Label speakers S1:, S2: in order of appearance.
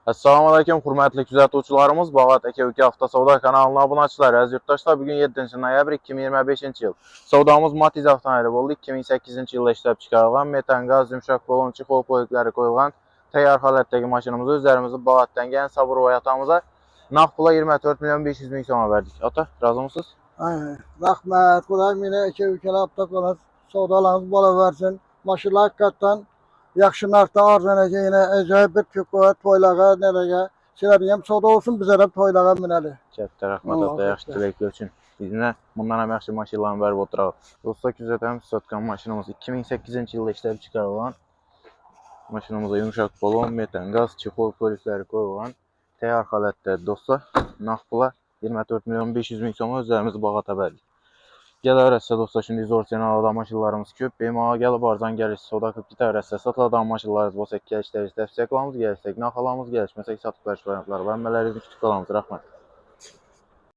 S1: Assalamualaikum hörmətli kuzatuvchilarimiz, Bağat Aka Avtosavdo kanalına abunəçilər. Əziz yurttaşlar, bugün 7 noyabr 2025 yıl. Savdamız Matiz avtomobili oldu. 2008 yılda işləb çıxarılan metan qaz yumşaq balon çixol polikləri qoyulan təyyar halətdəki maşınımızı üzərimizi Bağatdan gələn sabır və yatağımıza nağd pula 24 milyon 500 min soma verdik. Ata, razı mısınız?
S2: Aynen. Rahmet. Kuday yine iki ülkeli aptak olan savdalarınız bala versin. Maşınlar hakikaten yaxşı narxda arzənəcə yine acayip bir köküyə, toylağa, nereye. Şeylərin savda olsun bizə də toylağa minəli.
S1: Kətdə rəhmət ata, yaxşı diləklər üçün. Bizimlə bundan hem yaxşı maşınlarını verib oturaq. Dostlar, güzətəm satqan maşınımız 2008 yılda işləb çıxarılan maşınımıza yumşaq balon, metan qaz, çixol polikləri qoyulan təyyar halətdə dostlar. Nağd pula 24 milyon 500 min soma üzərimizi Bağata verdik. Gələr rəssə dostlar, şimdi orijinal adam maşınlarımız köp. Benim ağa gəlib arzan gəlir, soda qıb gitar rəssə satılan maşınlarımız, bolsa gəlişləri istəfsək alamız, gəlişsək nax alamız, gəlişməsək satıb qarşı variantlar var. Mələrinizi kütük alamız, rəhmət.